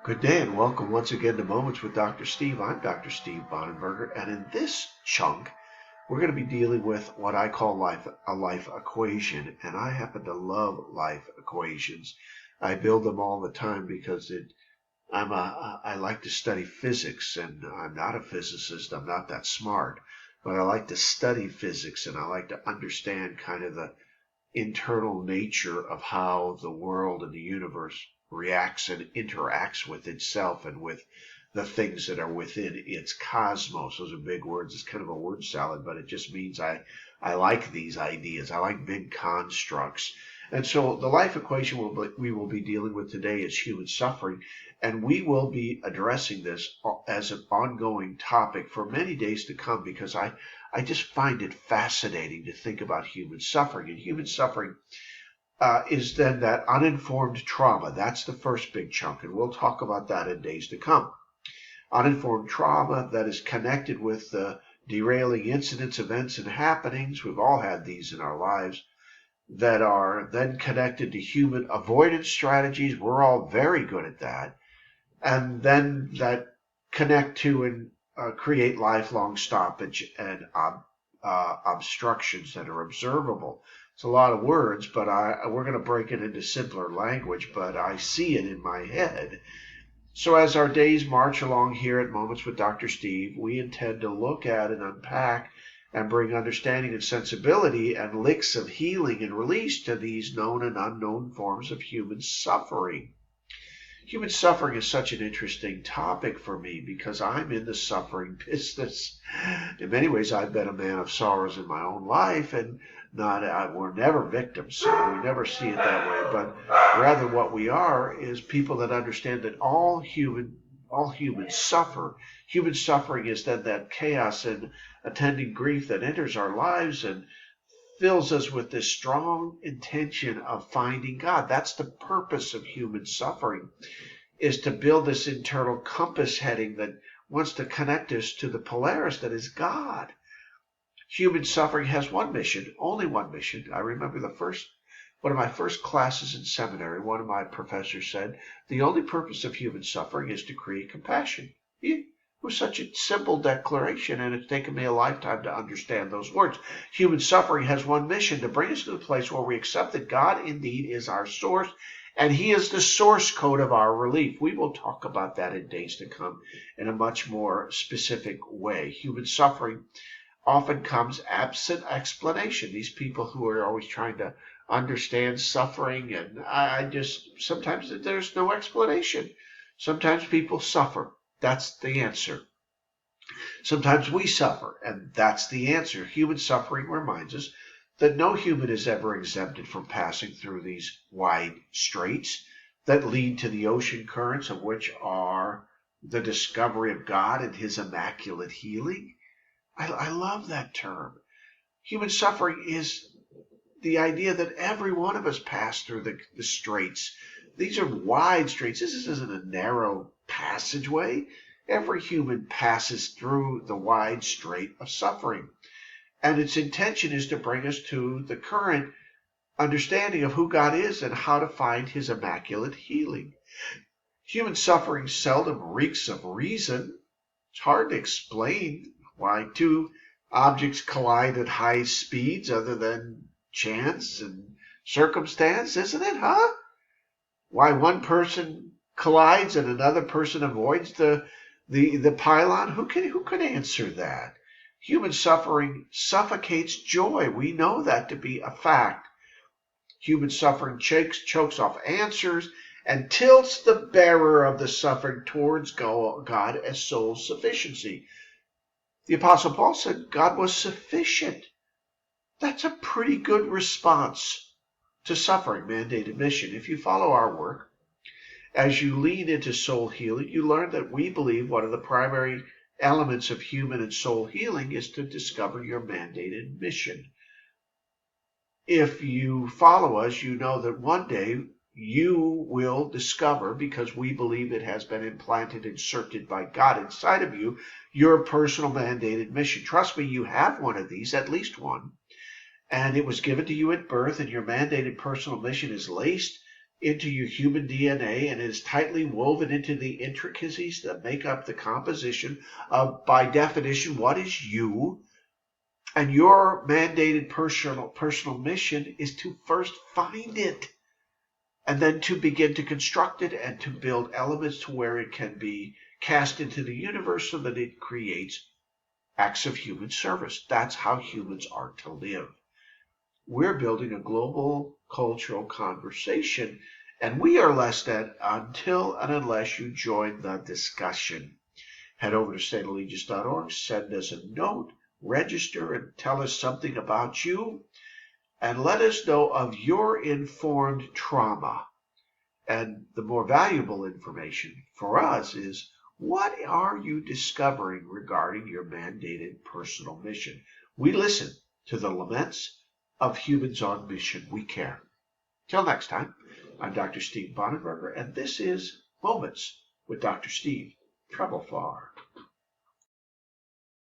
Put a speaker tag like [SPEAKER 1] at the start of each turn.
[SPEAKER 1] Good day and welcome once again to Moments with Dr. Steve. I'm Dr. Steve Bonenberger, and in this chunk, we're going to be dealing with what I call a life equation, and I happen to love life equations. I build them all the time because I like to study physics, and I'm not a physicist. I'm not that smart, but I like to study physics, and I like to understand kind of the internal nature of how the world and the universe reacts and interacts with itself and with the things that are within its cosmos. Those are big words. It's kind of a word salad, but it just means I like these ideas. I like big constructs. And so the life equation we will be dealing with today is human suffering, and we will be addressing this as an ongoing topic for many days to come because I just find it fascinating to think about human suffering. And human suffering is then that uninformed trauma. That's the first big chunk, and we'll talk about that in days to come. Uninformed trauma that is connected with the derailing incidents, events, and happenings. We've all had these in our lives that are then connected to human avoidance strategies. We're all very good at that. And then that connect to and create lifelong stoppage and obstructions that are observable. It's a lot of words, but we're going to break it into simpler language, but I see it in my head. So as our days march along here at Moments with Dr. Steve, we intend to look at and unpack and bring understanding and sensibility and licks of healing and release to these known and unknown forms of human suffering. Human suffering is such an interesting topic for me because I'm in the suffering business. In many ways, I've been a man of sorrows in my own life, and we're never victims, so we never see it that way. But rather, what we are is people that understand that all humans suffer. Human suffering is then that chaos and attending grief that enters our lives and fills us with this strong intention of finding God. That's the purpose of human suffering, is to build this internal compass heading that wants to connect us to the Polaris that is God. Human suffering has one mission, only one mission. I remember one of my first classes in seminary, one of my professors said, the only purpose of human suffering is to create compassion. It was such a simple declaration, and it's taken me a lifetime to understand those words. Human suffering has one mission, to bring us to the place where we accept that God indeed is our source, and He is the source code of our relief. We will talk about that in days to come in a much more specific way. Human suffering often comes absent explanation. These people who are always trying to understand suffering, and sometimes there's no explanation. Sometimes people suffer. That's the answer. Sometimes we suffer, and that's the answer. Human suffering reminds us that no human is ever exempted from passing through these wide straits that lead to the ocean currents, of which are the discovery of God and His immaculate healing. I love that term. Human suffering is the idea that every one of us pass through the straits. These are wide straits. This isn't a narrow passageway. Every human passes through the wide strait of suffering. And its intention is to bring us to the current understanding of who God is and how to find His immaculate healing. Human suffering seldom reeks of reason. It's hard to explain why two objects collide at high speeds other than chance and circumstance, isn't it, huh? Why one person collides and another person avoids the pylon? Who can answer that? Human suffering suffocates joy. We know that to be a fact. Human suffering chokes off answers and tilts the bearer of the suffering towards God as sole sufficiency. The Apostle Paul said God was sufficient. That's a pretty good response to suffering, mandated mission. If you follow our work, as you lean into soul healing, you learn that we believe one of the primary elements of human and soul healing is to discover your mandated mission. If you follow us, you know that one day you will discover, because we believe it has been implanted, inserted by God inside of you, your personal mandated mission. Trust me, you have one of these, at least one. And it was given to you at birth, and your mandated personal mission is laced into your human DNA and is tightly woven into the intricacies that make up the composition of, by definition, what is you. And your mandated personal mission is to first find it and then to begin to construct it and to build elements to where it can be cast into the universe so that it creates acts of human service. That's how humans are to live. We're building a global cultural conversation, and we are less than until and unless you join the discussion. Head over to stateallegiance.org, send us a note, register, and tell us something about you, and let us know of your informed trauma. And the more valuable information for us is, what are you discovering regarding your mandated personal mission? We listen to the laments of humans on mission. We care. Till next time, I'm Dr. Steve Bonenberger, and this is Moments with Dr. Steve Treblefar.